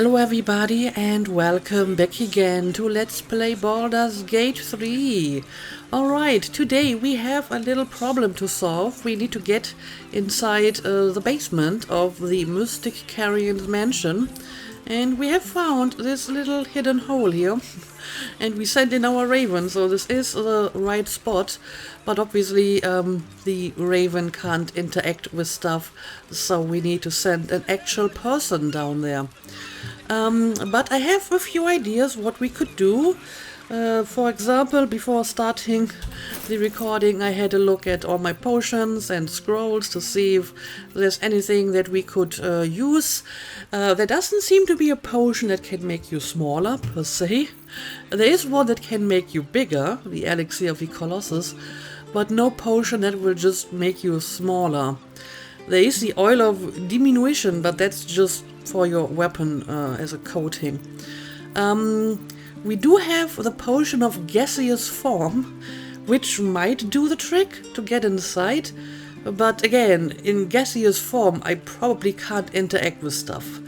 Hello everybody and welcome back again to Let's Play Baldur's Gate 3. Alright, today we have a little problem to solve. We need to get inside the basement of the Mystic Carrion's mansion. And we have found this little hidden hole here. And we sent in our raven, so this is the right spot. But obviously the raven can't interact with stuff, so we need to send an actual person down there. But I have a few ideas what we could do. For example, before starting the recording, I had a look at all my potions and scrolls to see if there's anything that we could use. There doesn't seem to be a potion that can make you smaller, per se. There is one that can make you bigger, the Elixir of the Colossus, but no potion that will just make you smaller. There is the Oil of Diminution, but that's just for your weapon as a coating. We do have the Potion of Gaseous Form, which might do the trick to get inside, but again, in gaseous form I probably can't interact with stuff.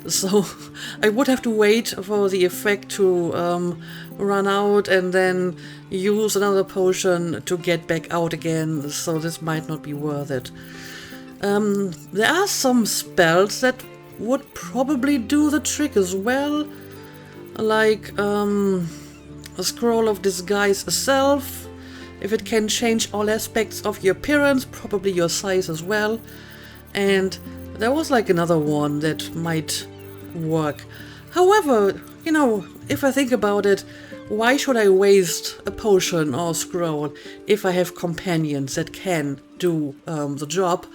So I would have to wait for the effect to run out and then use another potion to get back out again, so this might not be worth it. There are some spells that would probably do the trick as well, like a Scroll of Disguise Self. If it can change all aspects of your appearance, probably your size as well. And there was like another one that might work. However, you know, if I think about it, why should I waste a potion or scroll if I have companions that can do the job?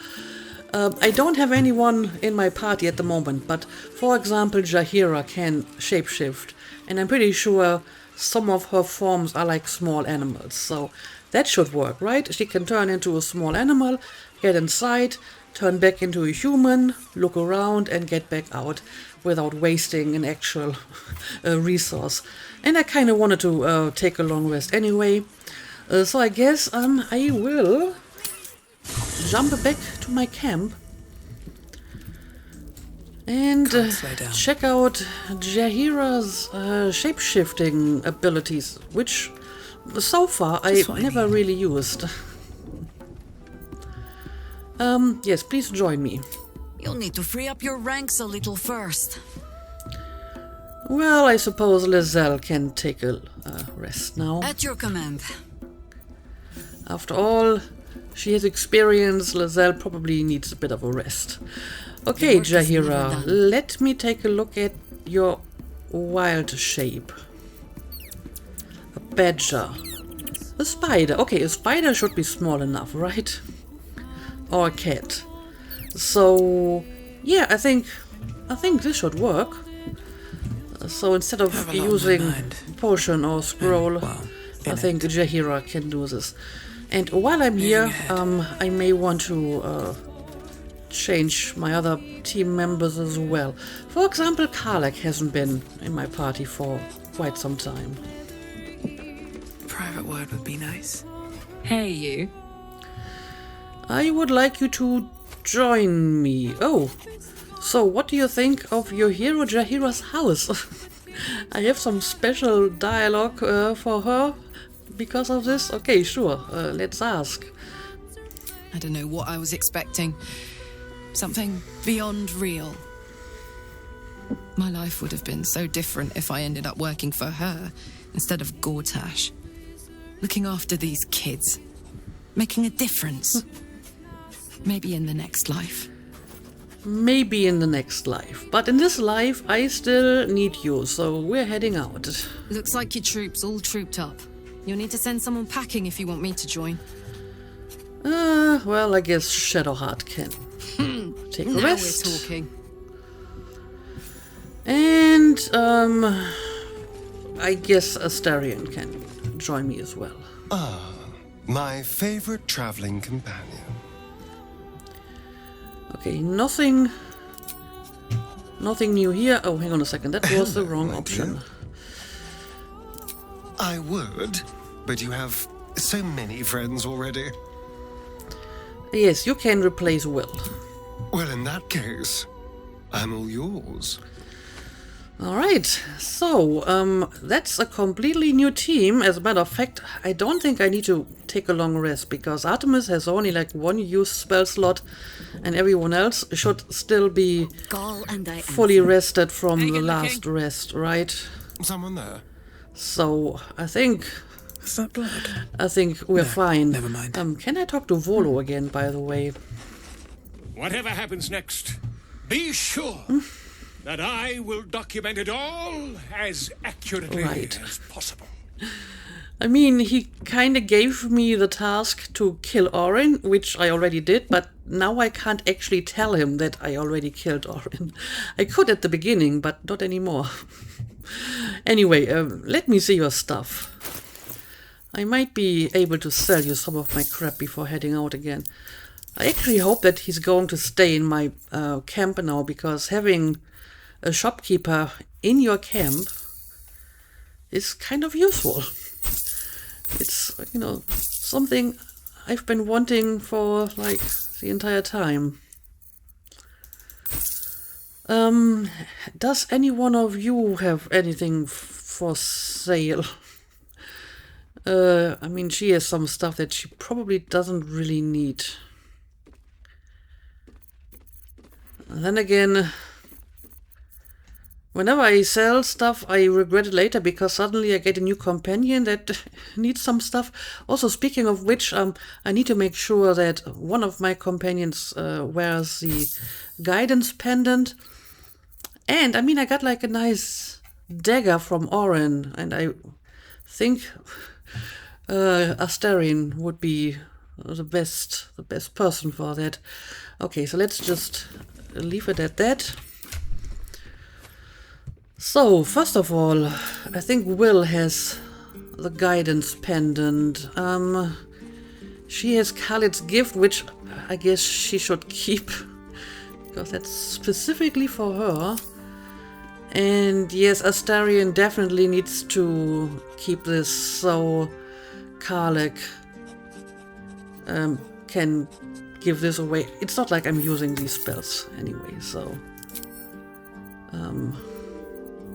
I don't have anyone in my party at the moment, but for example, Jaheira can shapeshift, and I'm pretty sure some of her forms are like small animals, so that should work, right? She can turn into a small animal, get inside, turn back into a human, look around, and get back out without wasting an actual resource. And I kind of wanted to take a long rest anyway, so I guess I will jump back to my camp and check out Jaheira's shape-shifting abilities, which so far I never really used. Yes, please join me. You'll need to free up your ranks a little first. Well, I suppose Lizelle can take a rest now. At your command. After all she has experience, Lizelle probably needs a bit of a rest. Okay, Jaheira, let me take a look at your wild shape. A badger. A spider. Okay, a spider should be small enough, right? Or a cat. So, yeah, I think this should work. So instead of using potion or scroll, I think Jaheira can do this. And while I'm here, I may want to change my other team members as well. For example, Karlak hasn't been in my party for quite some time. Private word would be nice. Hey, you. I would like you to join me. Oh, so what do you think of your hero Jaheira's house? I have some special dialogue for her because of this. Okay, sure, let's ask. I don't know what I was expecting. Something beyond real. My life would have been so different if I ended up working for her instead of Gortash. Looking after these kids. Making a difference. Maybe in the next life. Maybe in the next life. But in this life, I still need you, so we're heading out. Looks like your troops all trooped up. You'll need to send someone packing if you want me to join. Well, I guess Shadowheart can take a rest. Now we're talking. And, I guess Astarion can join me as well. Ah, my favorite traveling companion. Okay, nothing new here. Oh, hang on a second, that was the wrong option. Dear. I would, but you have so many friends already. Yes, you can replace Will. Well, in that case, I'm all yours. Alright, so that's a completely new team. As a matter of fact, I don't think I need to take a long rest because Artemis has only like one use spell slot and everyone else should still be fully rested from the last rest, right? Someone there? So I think Is that blood? I think we're fine. Never mind. Can I talk to Volo again, by the way? Whatever happens next, be sure that I will document it all as accurately as possible. I mean, he kind of gave me the task to kill Orin, which I already did, but now I can't actually tell him that I already killed Orin. I could at the beginning, but not anymore. Anyway, let me see your stuff. I might be able to sell you some of my crap before heading out again. I actually hope that he's going to stay in my camp now, because having a shopkeeper in your camp is kind of useful. It's, you know, something I've been wanting for, like, the entire time. Does any one of you have anything for sale? I mean, she has some stuff that she probably doesn't really need. And then again, whenever I sell stuff, I regret it later because suddenly I get a new companion that needs some stuff. Also, speaking of which, I need to make sure that one of my companions wears the guidance pendant. And, I mean, I got like a nice dagger from Orin, and I think Astarion would be the best person for that. Okay, so let's just leave it at that. So, first of all, I think Will has the guidance pendant. She has Khalid's gift, which I guess she should keep, because that's specifically for her. And yes, Astarion definitely needs to keep this, so Karlek can give this away. It's not like I'm using these spells anyway, so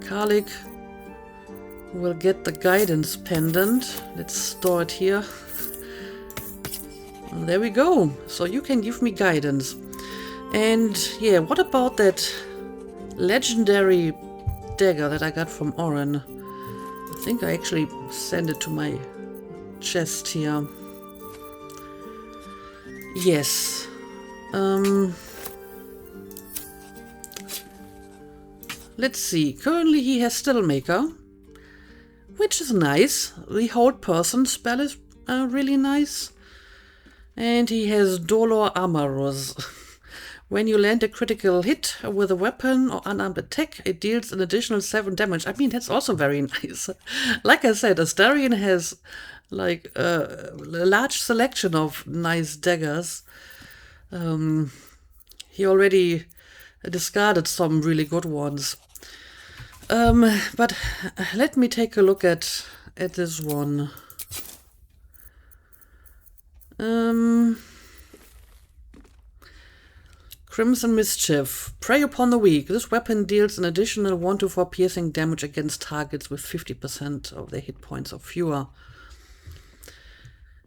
Karlek will get the guidance pendant. Let's store it here. And there we go. So you can give me guidance. And yeah, what about that legendary dagger that I got from Orin? I think I actually sent it to my chest here. Yes. Let's see. Currently he has Stillmaker, which is nice. The Hold Person spell is really nice. And he has Dolor Amarus. When you land a critical hit with a weapon or unarmed attack, it deals an additional 7 damage. I mean, that's also very nice. Like I said, Astarion has like a large selection of nice daggers. He already discarded some really good ones. But let me take a look at this one. Crimson Mischief. Prey upon the weak. This weapon deals an additional 1 to 4 piercing damage against targets with 50% of their hit points or fewer.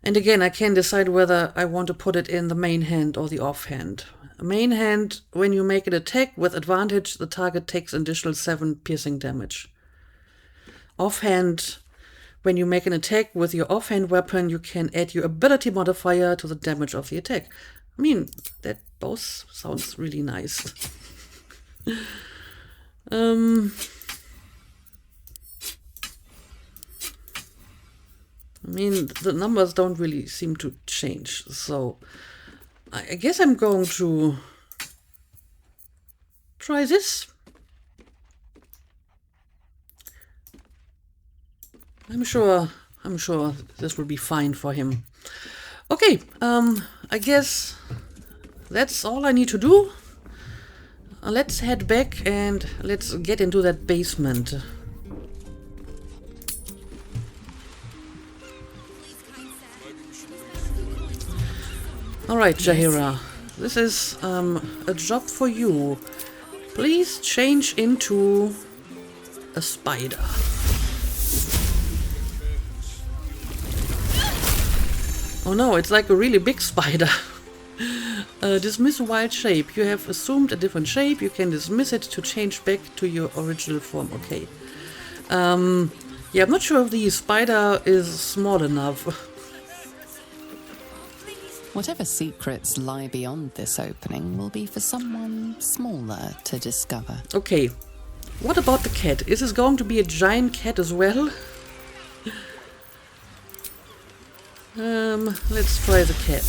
And again, I can decide whether I want to put it in the main hand or the offhand. Main hand, when you make an attack with advantage, the target takes an additional 7 piercing damage. Offhand, when you make an attack with your offhand weapon, you can add your ability modifier to the damage of the attack. I mean, that both sounds really nice. I mean, the numbers don't really seem to change, so I guess I'm going to try this. I'm sure this will be fine for him. Okay, I guess that's all I need to do. Let's head back and let's get into that basement. Alright, Jaheira, this is a job for you. Please change into a spider. Oh no, it's like a really big spider. Dismiss wild shape. You have assumed a different shape. You can dismiss it to change back to your original form. Okay. Yeah, I'm not sure if the spider is small enough. Whatever secrets lie beyond this opening will be for someone smaller to discover. Okay. What about the cat? Is this going to be a giant cat as well? Let's try the cat.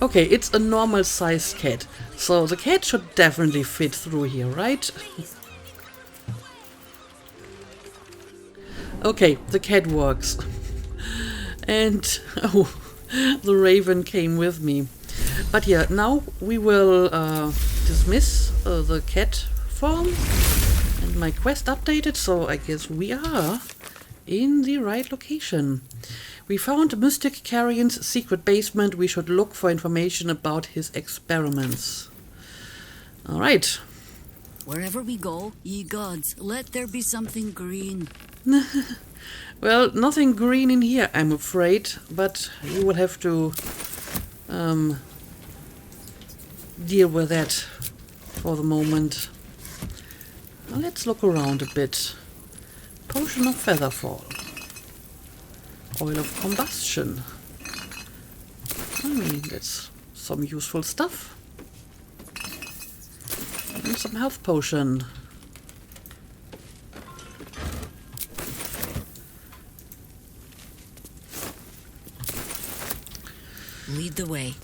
Okay, it's a normal sized cat. So the cat should definitely fit through here, right? Okay, the cat works. And oh, the raven came with me. But yeah, now we will dismiss the cat form. And my quest updated, so I guess we are in the right location. We found Mystic Carrion's secret basement. We should look for information about his experiments. Alright. Wherever we go, ye gods, let there be something green. Well, nothing green in here, I'm afraid, but you will have to deal with that for the moment. Now let's look around a bit. Potion of Featherfall. Oil of Combustion. I mean, that's some useful stuff. And some health potion. Lead the way.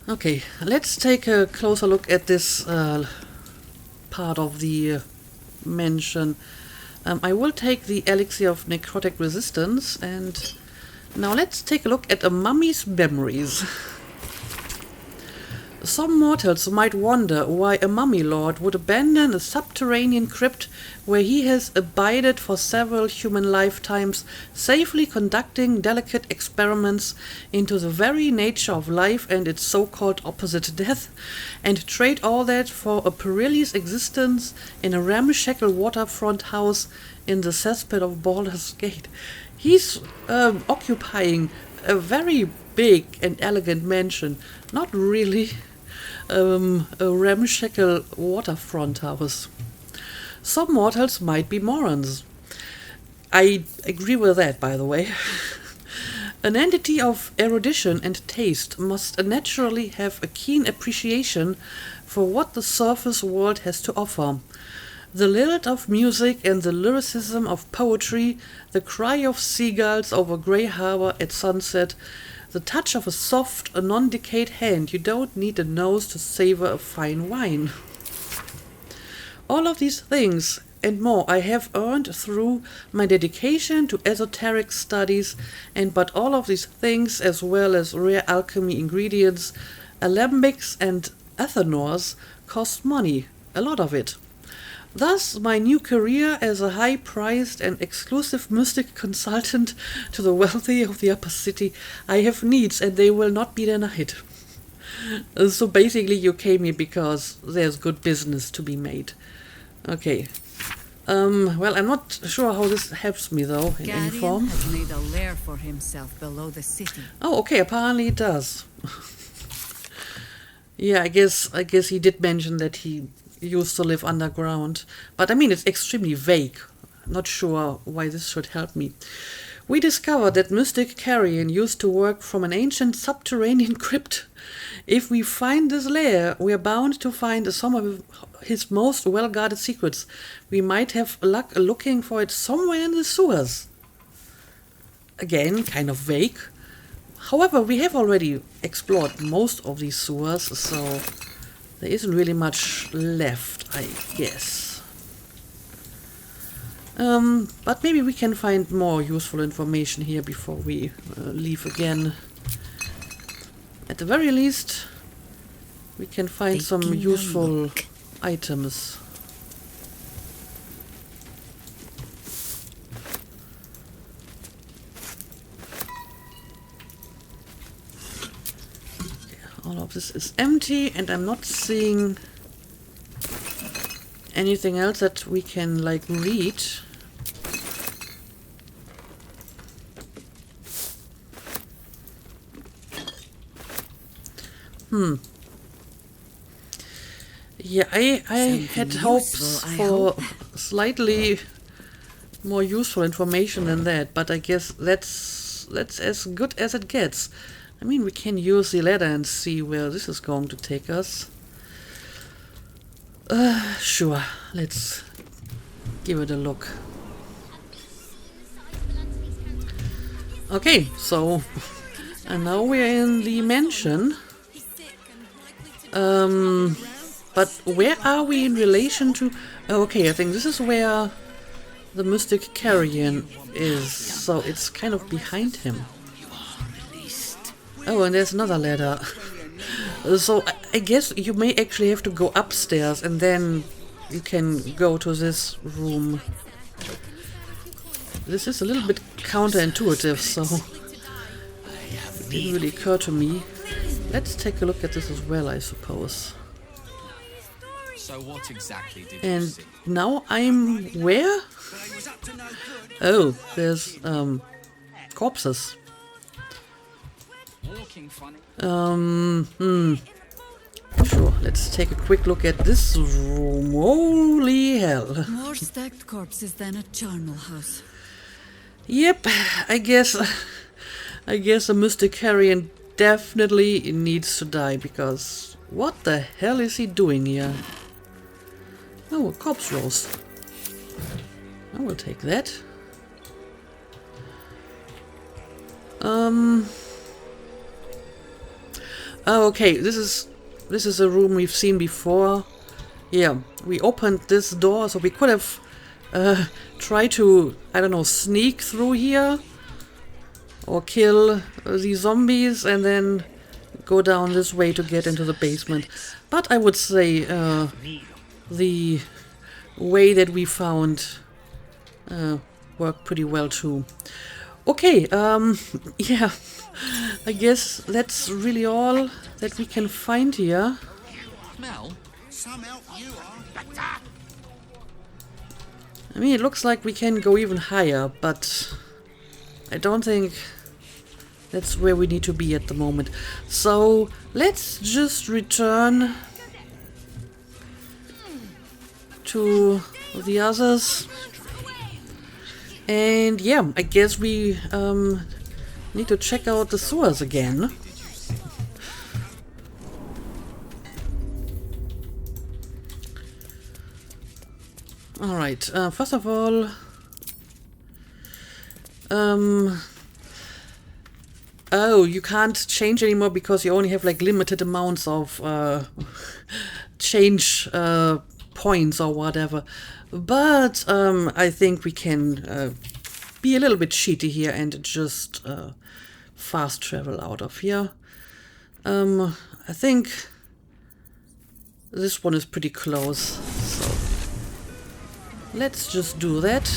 Okay, let's take a closer look at this part of the mansion. I will take the elixir of necrotic resistance, and now let's take a look at a mummy's memories. Some mortals might wonder why a mummy lord would abandon a subterranean crypt where he has abided for several human lifetimes, safely conducting delicate experiments into the very nature of life and its so-called opposite, death, and trade all that for a perilous existence in a ramshackle waterfront house in the cesspit of Baldur's Gate. He's occupying a very big and elegant mansion, not really a ramshackle waterfront house. Some mortals might be morons. I agree with that, by the way. An entity of erudition and taste must naturally have a keen appreciation for what the surface world has to offer. The lilt of music and the lyricism of poetry, the cry of seagulls over Grey Harbor at sunset, the touch of a soft, non-decayed hand. You don't need a nose to savor a fine wine. All of these things and more I have earned through my dedication to esoteric studies, but all of these things, as well as rare alchemy ingredients, alembics and ethanors, cost money, a lot of it. Thus, my new career as a high-priced and exclusive mystic consultant to the wealthy of the upper city, I have needs and they will not be denied. So basically you came here because there's good business to be made. Okay. Well, I'm not sure how this helps me though, in any form. has made a lair for himself below the city. Oh, okay, apparently it does. Yeah, I guess he did mention that he used to live underground. But I mean, it's extremely vague. I'm not sure why this should help me. We discovered that Mystic Carrion used to work from an ancient subterranean crypt. If we find this lair, we are bound to find some of his most well-guarded secrets. We might have luck looking for it somewhere in the sewers. Again, kind of vague. However, we have already explored most of these sewers, so there isn't really much left, I guess. But maybe we can find more useful information here before we leave again. At the very least, we can find some useful items. All of this is empty, and I'm not seeing anything else that we can like read? Yeah, I had hopes for slightly more useful information than that, but I guess that's as good as it gets. I mean, we can use the ladder and see where this is going to take us. Sure, let's give it a look. Okay, so and now we're in the mansion. But where are we in relation to... Oh, okay, I think this is where the Mystic Carrion is. So it's kind of behind him. Oh, and there's another ladder. So I guess you may actually have to go upstairs and then you can go to this room. This is a little bit counterintuitive, so it didn't really occur to me. Let's take a look at this as well, I suppose. So what exactly did you And see? now I'm where? Oh, there's corpses. Walking funny. Sure, let's take a quick look at this room. Holy hell. More stacked corpses than a charnel house. Yep, I guess the Mystic Carrion definitely needs to die, because what the hell is he doing here? Oh, a corpse rose. I will take that. Oh, okay, this is a room we've seen before. Yeah, we opened this door, so we could have tried to, I don't know, sneak through here or kill the zombies and then go down this way to get into the basement. But I would say the way that we found worked pretty well too. Okay, yeah, I guess that's really all that we can find here. Mel? I mean, it looks like we can go even higher, but I don't think that's where we need to be at the moment. So let's just return to the others. And yeah, I guess we need to check out the sewers again. Alright, first of all, oh, you can't change anymore because you only have like limited amounts of change points or whatever. But I think we can be a little bit cheaty here and just fast travel out of here. I think this one is pretty close, so let's just do that.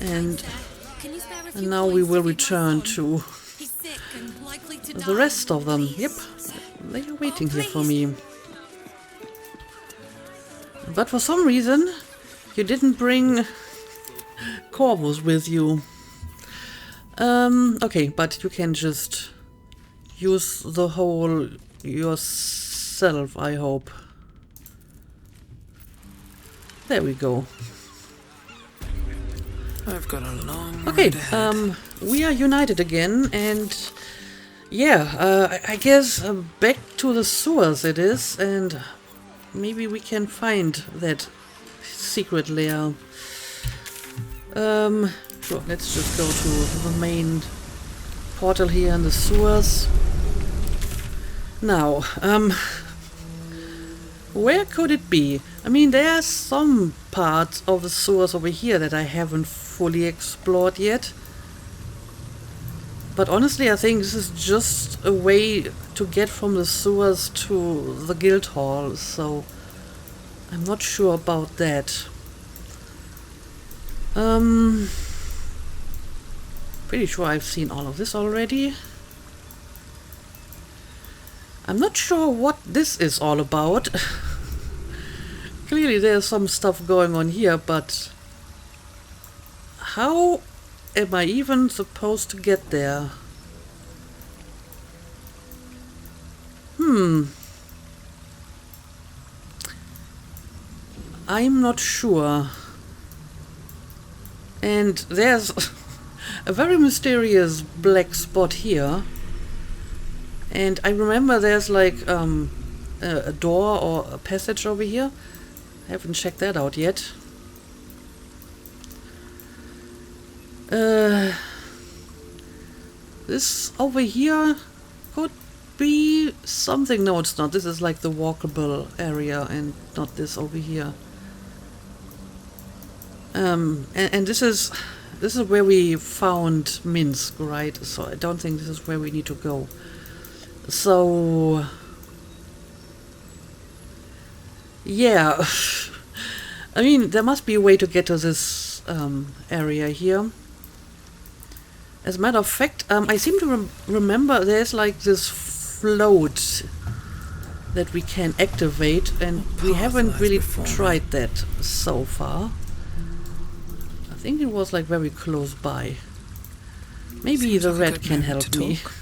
And now we will return to the rest of them. Yep, they are waiting here for me. But for some reason, you didn't bring Corvus with you. Okay, but you can just use the hole yourself, I hope. There we go. I've got a long Okay, road ahead. we are united again, and yeah, I guess back to the sewers it is, and maybe we can find that secret lair. Sure, let's just go to the main portal here in the sewers. Now, where could it be? I mean, there are some parts of the sewers over here that I haven't fully explored yet. But honestly, I think this is just a way to get from the sewers to the guild hall, so I'm not sure about that. Pretty sure I've seen all of this already. I'm not sure what this is all about. Clearly there's some stuff going on here, but how am I even supposed to get there? I'm not sure. And there's a very mysterious black spot here. And I remember there's like a door or a passage over here. I haven't checked that out yet. This over here could be something. No, it's not. This is like the walkable area and not this over here. And this is where we found Minsk, right? So I don't think this is where we need to go. So yeah, I mean there must be a way to get to this area here. As a matter of fact, I seem to remember there's like this float that we can activate, and we haven't really tried that so far. I think it was like very close by. Maybe Seems the like a red good can moment help to me. talk.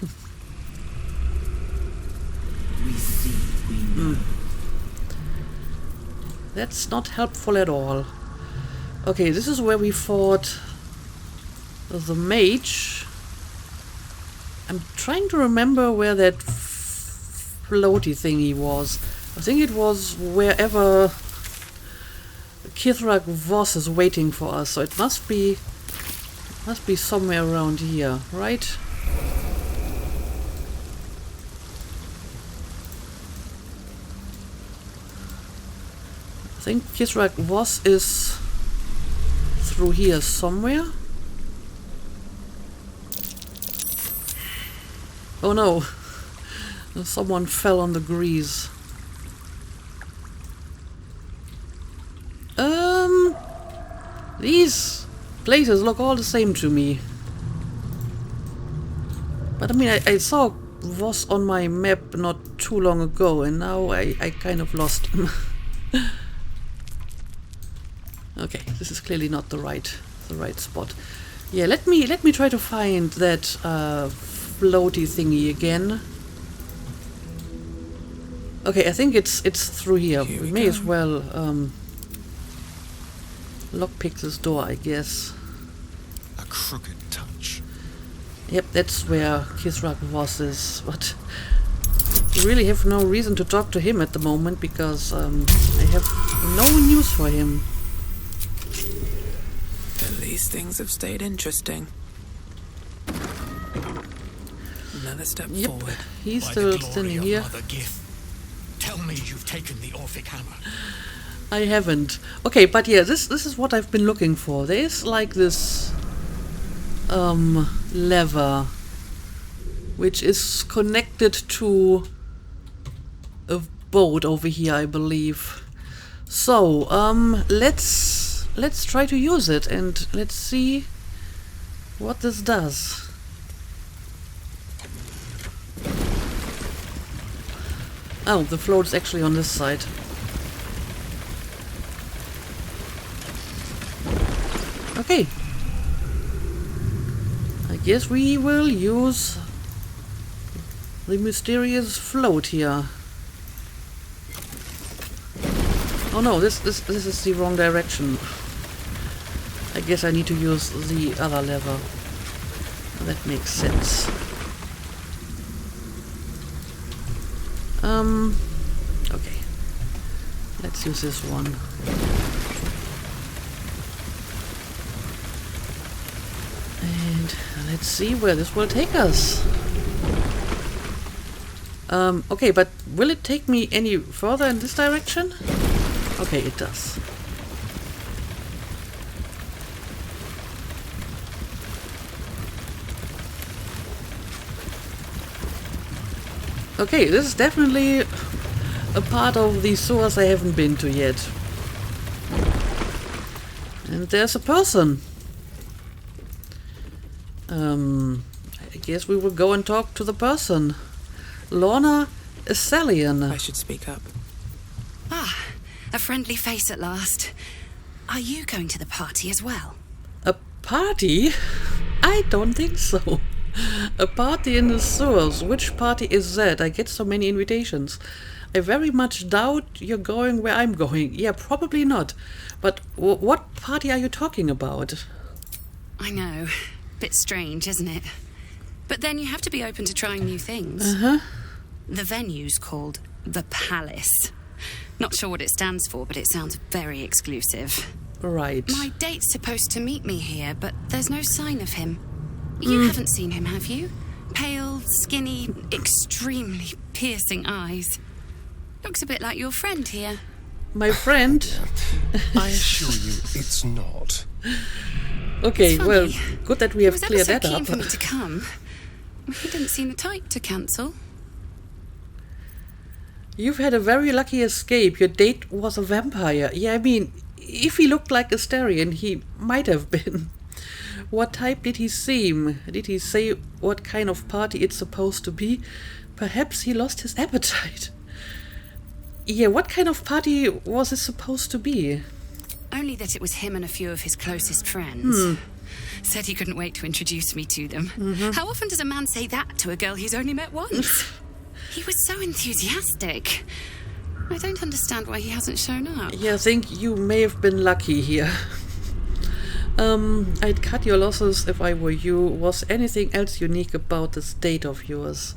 We see, we know. That's not helpful at all. Okay, this is where we fought the mage. I'm trying to remember where that floaty thingy was. I think it was wherever Kithrak Voss is waiting for us, so it must be somewhere around here, right? I think Kithrak Voss is through here somewhere. Oh no, someone fell on the grease. These places look all the same to me. But I mean, I saw Voss on my map not too long ago, and now I kind of lost him. Okay, this is clearly not the right spot. Yeah, let me try to find that floaty thingy again. Okay, I think it's through here. We may as well lockpick this door, I guess. A crooked touch. Yep, that's where Kithrak Voss is, but we really have no reason to talk to him at the moment because I have no news for him. At least things have stayed interesting. Another step forward. He's still standing here. Tell me you've taken the Orphic hammer. I haven't. Okay, but yeah, this is what I've been looking for. There is like this lever which is connected to a boat over here, I believe. So, let's try to use it and let's see what this does. Oh, the float's actually on this side. Okay. I guess we will use the mysterious float here. Oh no, this is the wrong direction. I guess I need to use the other lever. That makes sense. Okay. Let's use this one. And let's see where this will take us. Okay, but will it take me any further in this direction? Okay, it does. Okay, this is definitely a part of the sewers I haven't been to yet. And there's a person. I guess we will go and talk to the person. Lorna Esselian. I should speak up. Ah, a friendly face at last. Are you going to the party as well? A party? I don't think so. A party in the sewers. Which party is that? I get so many invitations. I very much doubt you're going where I'm going. Yeah, probably not. But what party are you talking about? I know. Bit strange, isn't it? But then you have to be open to trying new things. Uh-huh. The venue's called The Palace. Not sure what it stands for, but it sounds very exclusive. Right. My date's supposed to meet me here, but there's no sign of him. You haven't seen him, have you? Pale, skinny, extremely piercing eyes. Looks a bit like your friend here. My friend? I assure you, it's not. Okay, It's well, funny. good that we have He cleared was ever that so keen up. for me to come. He didn't seem the type to cancel. You've had a very lucky escape. Your date was a vampire. Yeah, I mean, if he looked like a Astarion, he might have been. What type did he seem? Did he say what kind of party it's supposed to be? Perhaps he lost his appetite. Yeah, what kind of party was it supposed to be? Only that it was him and a few of his closest friends. Said he couldn't wait to introduce me to them. How often does a man say that to a girl he's only met once? He was so enthusiastic. I don't understand why he hasn't shown up. Yeah, I think you may have been lucky here. I'd cut your losses if I were you. Was anything else unique about this date of yours?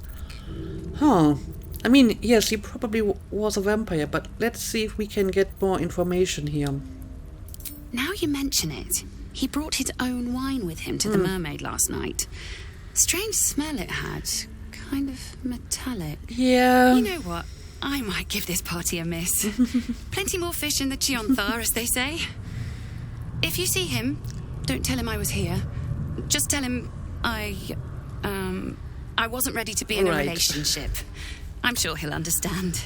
Huh. I mean, yes, he probably was a vampire, but let's see if we can get more information here. Now you mention it, he brought his own wine with him to the mermaid last night. Strange smell it had. Kind of metallic. Yeah. You know what? I might give this party a miss. Plenty more fish in the Chionthar, as they say. If you see him, don't tell him I was here. Just tell him I wasn't ready to be in a Right. relationship. I'm sure he'll understand.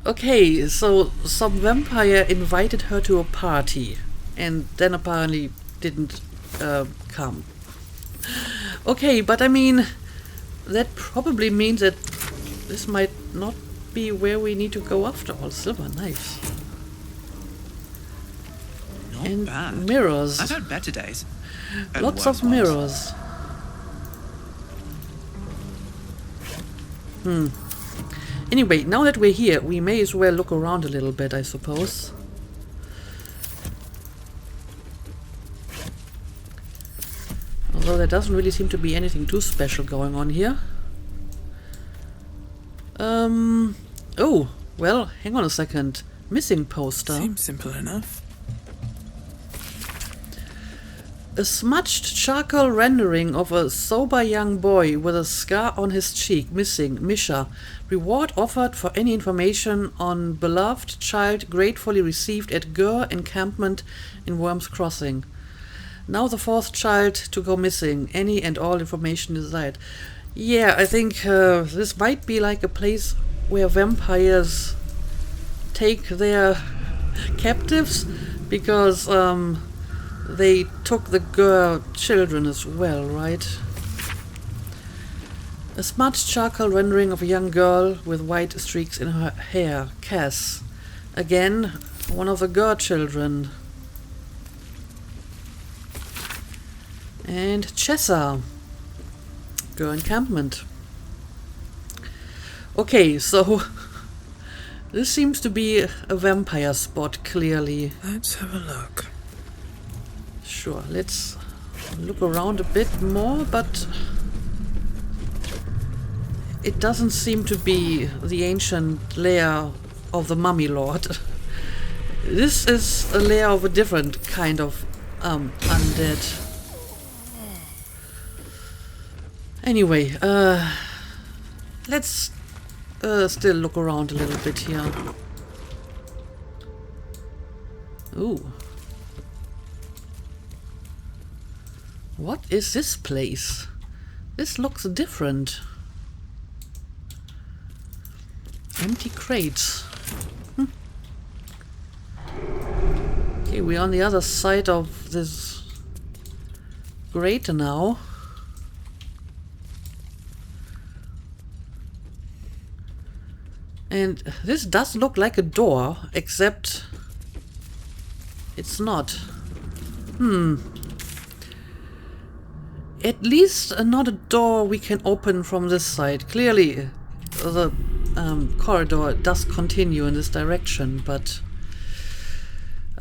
Okay, so some vampire invited her to a party and then apparently didn't come. Okay, but I mean, that probably means that this might not be where we need to go after all. Silver knives. Not And bad. mirrors. I've had better days. And Lots worse of ones. mirrors. Anyway, now that we're here, we may as well look around a little bit, I suppose. Although there doesn't really seem to be anything too special going on here. Oh, well, hang on a second. Missing poster. Seems simple enough. A smudged charcoal rendering of a sober young boy with a scar on his cheek, missing, Misha. Reward offered for any information on beloved child gratefully received at Gur encampment in Worms Crossing. Now the fourth child to go missing. Any and all information desired. Yeah, I think this might be like a place where vampires take their captives, because they took the Gur children as well, right? A smudged charcoal rendering of a young girl with white streaks in her hair. Cass. Again, one of the Gur children. And Chessa. Gur encampment. Okay, so this seems to be a vampire spot, clearly. Let's have a look. Sure, let's look around a bit more, but it doesn't seem to be the ancient lair of the Mummy Lord. This is a lair of a different kind of undead. Anyway, let's still look around a little bit here. Ooh. What is this place? This looks different. Empty crates. Okay, we're on the other side of this grate now. And this does look like a door, except it's not. At least not a door we can open from this side. Clearly the corridor does continue in this direction, but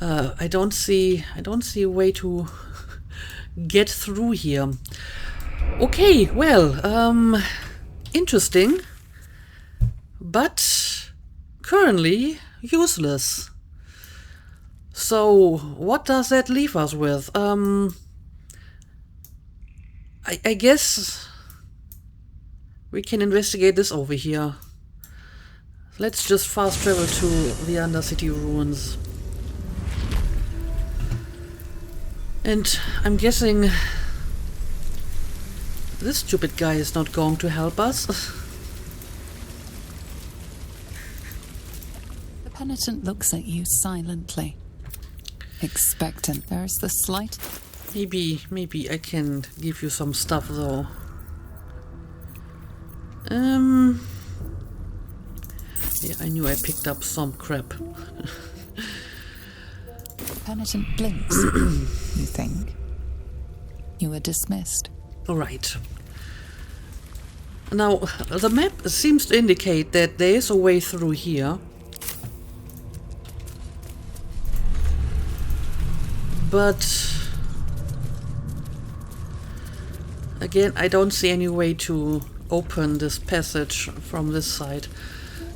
I don't see a way to get through here. Okay, well, interesting, but currently useless. So what does that leave us with? I guess we can investigate this over here. Let's just fast travel to the Undercity ruins. And I'm guessing this stupid guy is not going to help us. The penitent looks at you silently, expectant. There is the slight... Maybe I can give you some stuff though. Yeah, I knew I picked up some crap. The penitent blinks. You think? You were dismissed. Alright. Now, the map seems to indicate that there is a way through here. But again, I don't see any way to open this passage from this side.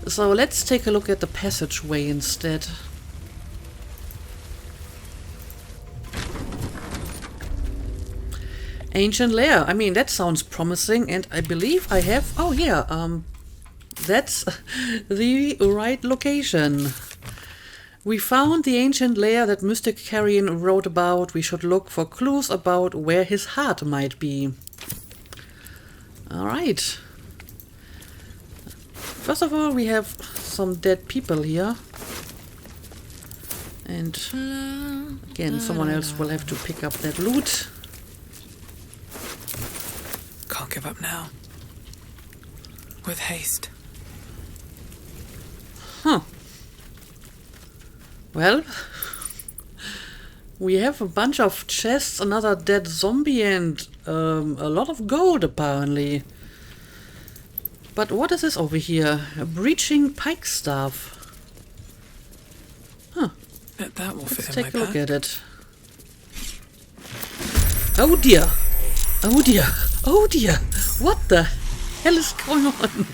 So let's take a look at the passageway instead. Ancient Lair. I mean, that sounds promising, and I believe I have... Oh, yeah, that's the right location. We found the ancient lair that Mystic Carrion wrote about. We should look for clues about where his heart might be. Alright. First of all, we have some dead people here. And again, someone else will have to pick up that loot. Can't give up now. With haste. Huh. Well, we have a bunch of chests, another dead zombie, and a lot of gold apparently. But what is this over here? A breaching pike staff. Huh. Bet that will Let's fit in take my a look pack. at it. Oh dear! Oh dear! Oh dear! What the hell is going on?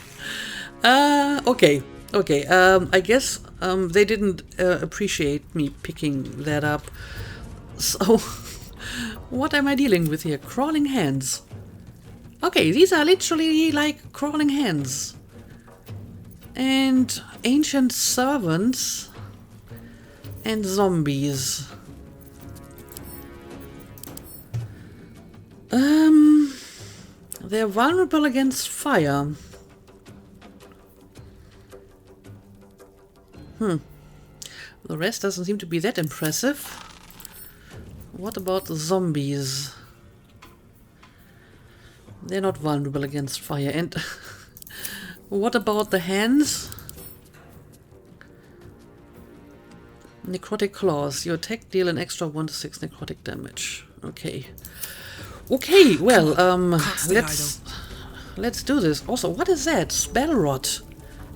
Okay. Okay, I guess they didn't appreciate me picking that up. So, what am I dealing with here? Crawling hands. Okay, these are literally like crawling hands. And ancient servants and zombies. They're vulnerable against fire. The rest doesn't seem to be that impressive. What about the zombies? They're not vulnerable against fire. And what about the hands? Necrotic claws. Your attack deal an extra 1 to 6 necrotic damage. Okay. Okay, well, let's do this. Also, what is that? Spell rot.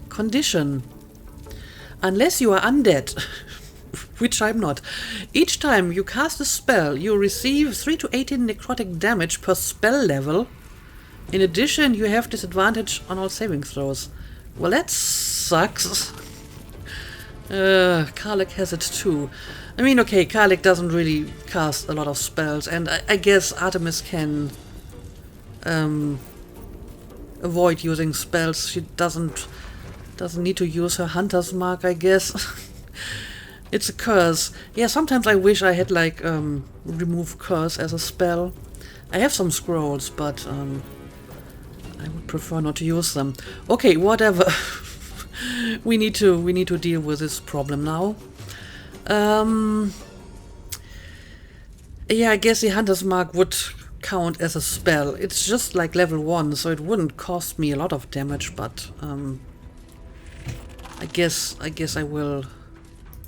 Condition. Unless you are undead, which I'm not. Each time you cast a spell, you receive 3 to 18 necrotic damage per spell level. In addition, you have disadvantage on all saving throws. Well, that sucks. Karlek has it too. I mean, okay, Karlek doesn't really cast a lot of spells, and I guess Artemis can avoid using spells. She doesn't need to use her hunter's mark, I guess. It's a curse. Yeah, sometimes I wish I had like remove curse as a spell. I have some scrolls, but I would prefer not to use them. Okay, whatever. we need to deal with this problem now. Yeah, I guess the hunter's mark would count as a spell. It's just like level 1, so it wouldn't cost me a lot of damage, but I guess I will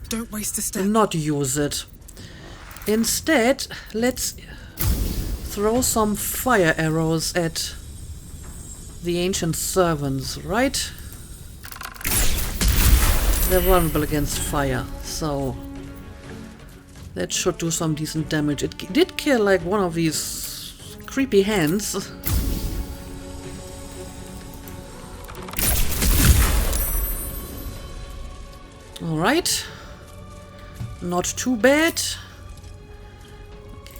Don't waste a step. not use it. Instead, let's throw some fire arrows at the ancient servants, right? They're vulnerable against fire, so that should do some decent damage. It did kill like one of these creepy hands. Alright. Not too bad.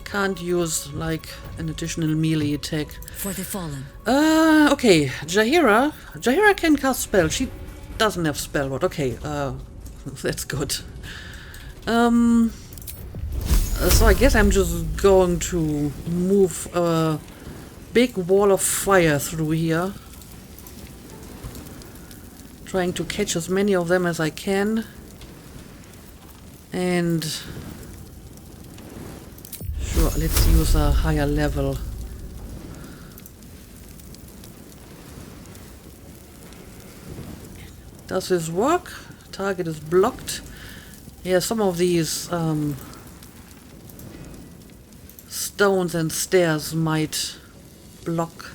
Can't use like an additional melee attack. For the fallen. Okay. Jaheira. Jaheira can cast spell. She doesn't have spell word. Okay, that's good. So I guess I'm just going to move a big wall of fire through here. Trying to catch as many of them as I can. And sure, let's use a higher level. Does this work? Target is blocked. Yeah, some of these stones and stairs might block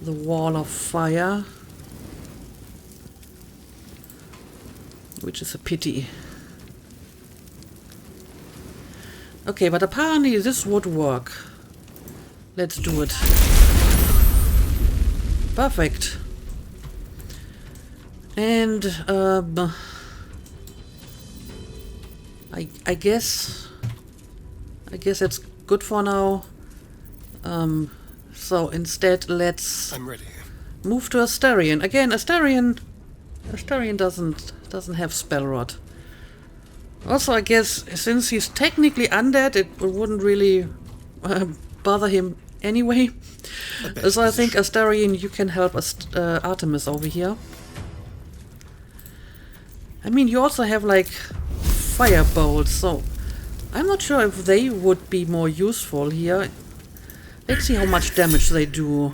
the wall of fire, which is a pity. Okay, but apparently this would work. Let's do it. Perfect. And I guess that's good for now. So instead, let's I'm ready. move to Astarion. Again, Astarion doesn't have spell rod. Also, I guess since he's technically undead, it wouldn't really bother him anyway. So I think Astarion, you can help Artemis over here. I mean, you also have like fire bolts, so I'm not sure if they would be more useful here. Let's see how much damage they do.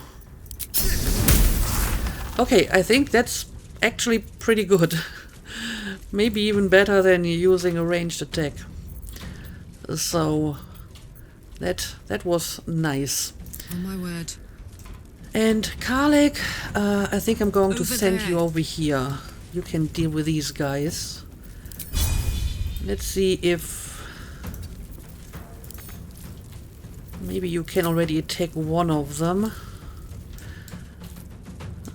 Okay, I think that's actually pretty good. Maybe even better than using a ranged attack. So that was nice. Oh my word. And Karlek, I think I'm going to Over send there. you over here. You can deal with these guys. Let's see if maybe you can already attack one of them.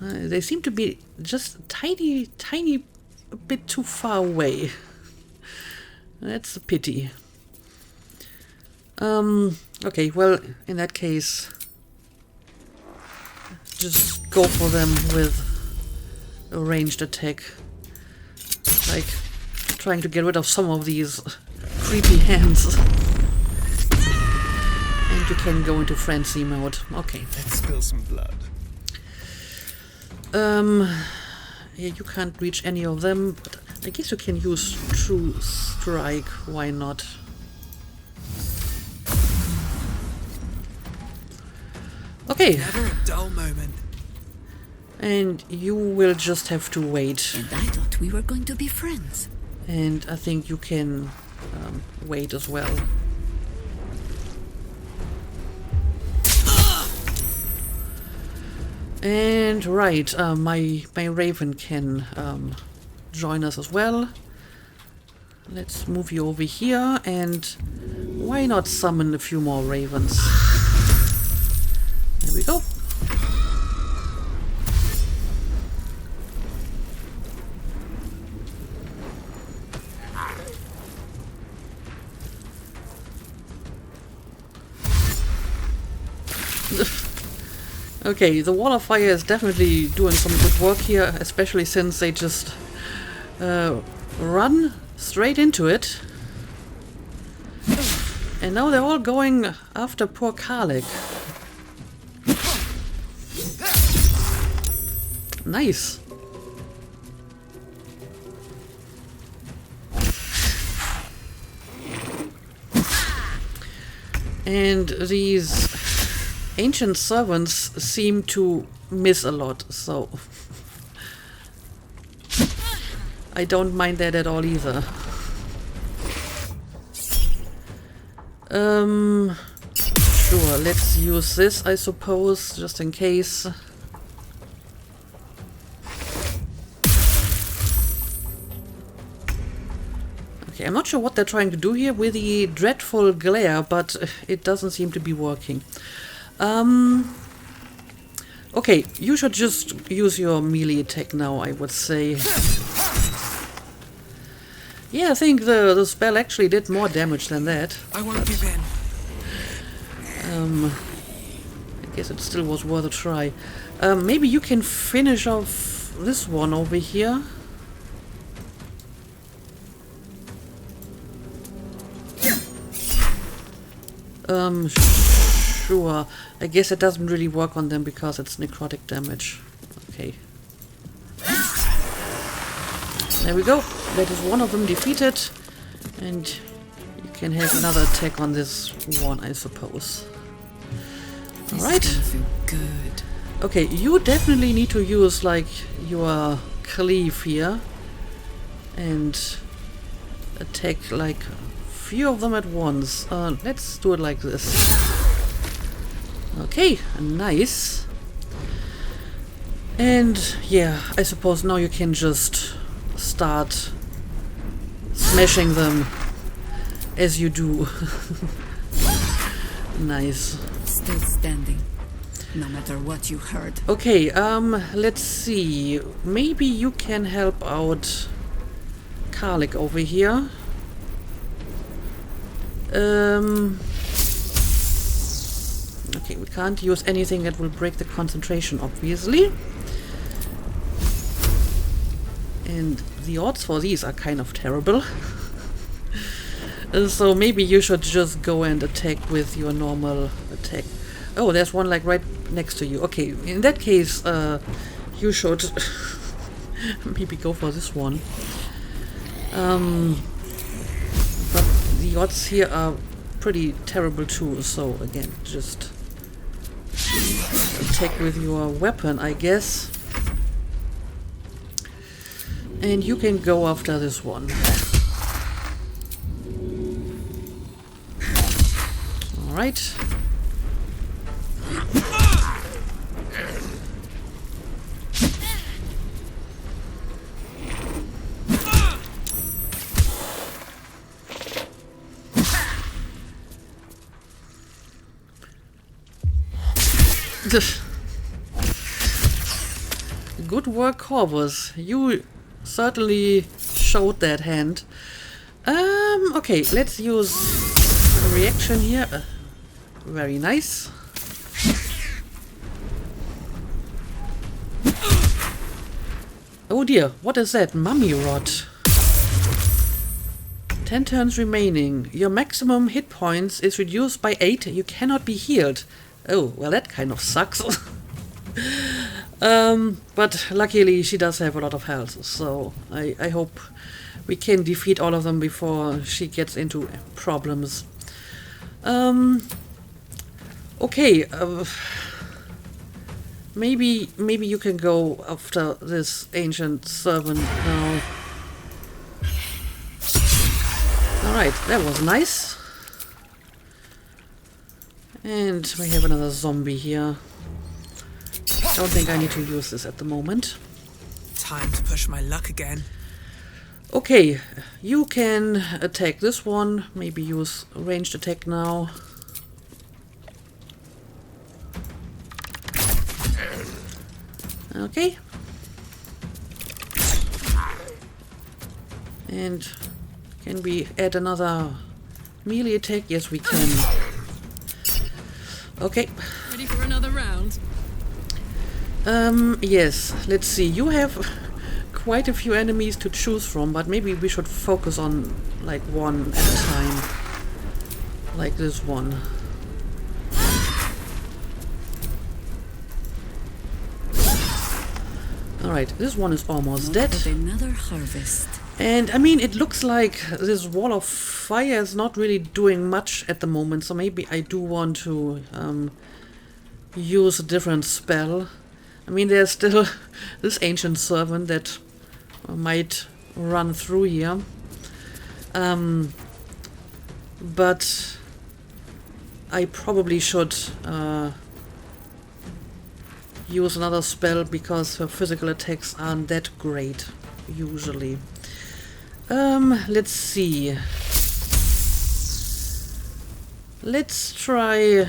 They seem to be just tiny a bit too far away. That's a pity. Okay, well, in that case, just go for them with a ranged attack. Like, trying to get rid of some of these creepy hands. And you can go into frenzy mode. Okay. Let's spill some blood. Yeah, you can't reach any of them, but I guess you can use True Strike. Why not? Okay. Never a dull moment. And you will just have to wait. And I thought we were going to be friends. And I think you can wait as well. And right, my raven can join us as well. Let's move you over here, and why not summon a few more ravens? There we go. Okay, the wall of fire is definitely doing some good work here, especially since they just run straight into it. And now they're all going after poor Karlek. Nice. And these ancient servants seem to miss a lot, so I don't mind that at all either. Sure, let's use this, I suppose, just in case. Okay, I'm not sure what they're trying to do here with the dreadful glare, but it doesn't seem to be working. Okay, you should just use your melee attack now, I would say. Yeah, I think the spell actually did more damage than that. I won't give in. I guess it still was worth a try. Maybe you can finish off this one over here. Sure. I guess it doesn't really work on them because it's necrotic damage. Okay. There we go. That is one of them defeated. And you can have another attack on this one, I suppose. Alright. Feel good. Okay, you definitely need to use like your cleave here. And attack like few of them at once. Let's do it like this. Okay, nice. And yeah, I suppose now you can just start smashing them as you do. Nice. Still standing, no matter what you heard. Okay, let's see. Maybe you can help out Karlik over here. Okay, we can't use anything that will break the concentration, obviously. And the odds for these are kind of terrible. So maybe you should just go and attack with your normal attack. Oh, there's one like right next to you. Okay, in that case, you should maybe go for this one. But the odds here are pretty terrible too, so again, just attack with your weapon, I guess. And you can go after this one. Alright. Good work, Corvus. You certainly showed that hand. Okay, let's use a reaction here. Very nice. Oh dear, what is that? Mummy rot. 10 turns remaining. Your maximum hit points is reduced by 8. You cannot be healed. Oh, well that kind of sucks. But luckily she does have a lot of health, so I hope we can defeat all of them before she gets into problems. Okay, maybe you can go after this ancient servant now. Alright, that was nice. And we have another zombie here. Don't think I need to use this at the moment. Time to push my luck again. Okay, you can attack this one. Maybe use ranged attack now. Okay. And can we add another melee attack? Yes, we can. Okay. Ready for another round? Yes. Let's see. You have quite a few enemies to choose from, but maybe we should focus on like one at a time. Like this one. Alright, this one is almost dead. Another harvest. And I mean, it looks like this wall of fire is not really doing much at the moment, so maybe I do want to use a different spell. I mean, there's still this ancient servant that might run through here. But I probably should use another spell because her physical attacks aren't that great usually. Let's see. Let's try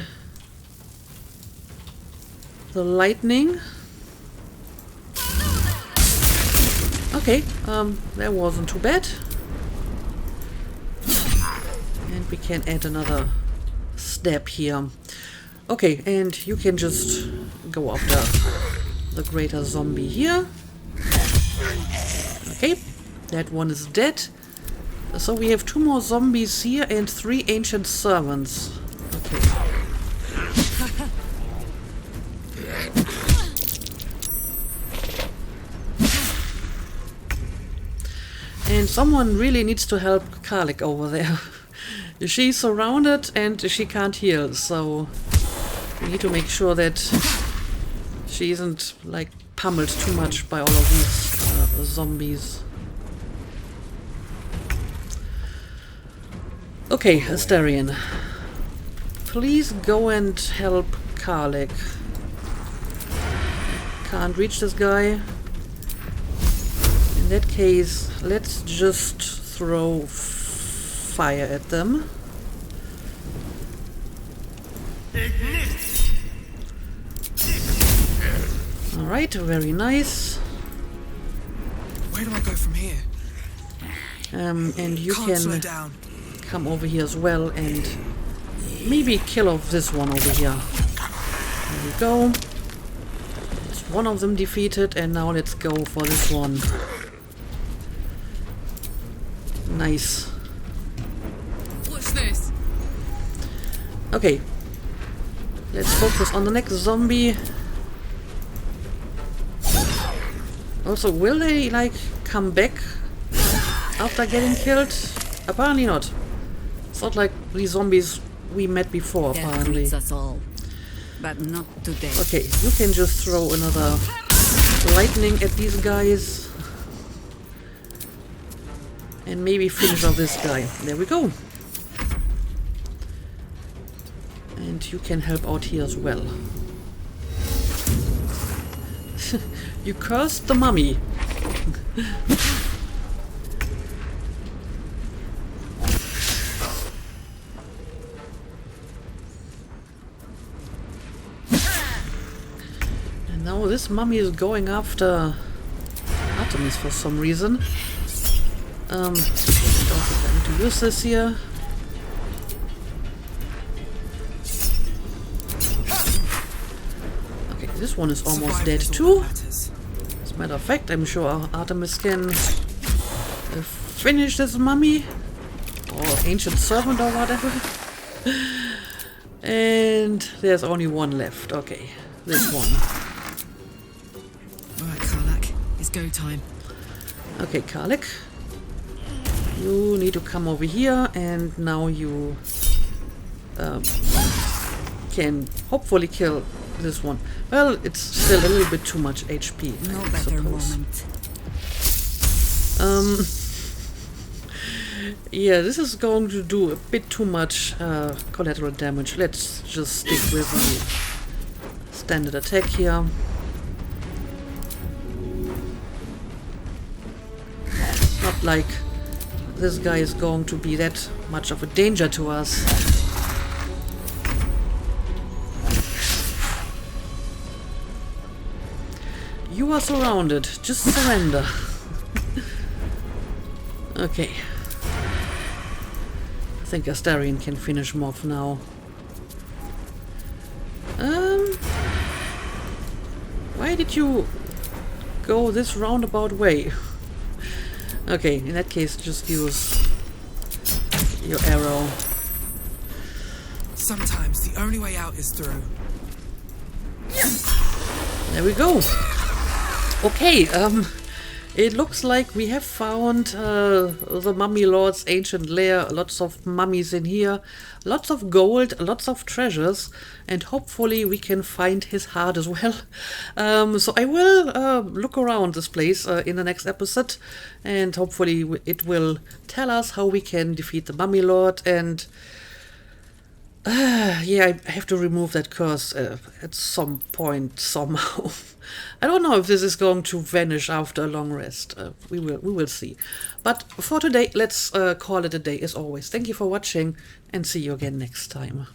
the lightning. Okay, that wasn't too bad. And we can add another step here. Okay, and you can just go after the greater zombie here. Okay, that one is dead. So we have 2 more zombies here and 3 ancient servants. Okay. And someone really needs to help Karlik over there. She's surrounded and she can't heal, so we need to make sure that she isn't like pummeled too much by all of these zombies. Okay, Astarion, please go and help Karlik. Can't reach this guy. In that case, let's just throw fire at them. Alright, very nice. Where do I go from here? And you Can't slow can down. come over here as well and maybe kill off this one over here. There we go. It's one of them defeated, and now let's go for this one. Nice. What's this? Okay. Let's focus on the next zombie. Also, will they, like, come back after getting killed? Apparently not. It's not like these zombies we met before, Death apparently. greets us all, but not today. Okay, you can just throw another lightning at these guys. And maybe finish off this guy. There we go. And you can help out here as well. You cursed the mummy. And now this mummy is going after Artemis for some reason. I don't think I need to use this here. Okay, this one is almost dead too. As a matter of fact, I'm sure Artemis can finish this mummy or ancient servant or whatever. And there's only one left. Okay, this one. Alright, Karlak, it's go time. Okay, Karlik, you need to come over here, and now you can hopefully kill this one. Well, it's still a little bit too much HP, No I better suppose. moment. Yeah, this is going to do a bit too much collateral damage. Let's just stick with the standard attack here. Not like this guy is going to be that much of a danger to us. You are surrounded. Just surrender. Okay. I think Astarion can finish him off now. Why did you go this roundabout way? Okay, in that case, just use your arrow. Sometimes the only way out is through. There we go. Okay, It looks like we have found the Mummy Lord's ancient lair. Lots of mummies in here, lots of gold, lots of treasures, and hopefully we can find his heart as well. So I will look around this place in the next episode, and hopefully it will tell us how we can defeat the Mummy Lord. And yeah, I have to remove that curse at some point somehow. I don't know if this is going to vanish after a long rest. We will see. But for today, let's call it a day as always. Thank you for watching, and see you again next time.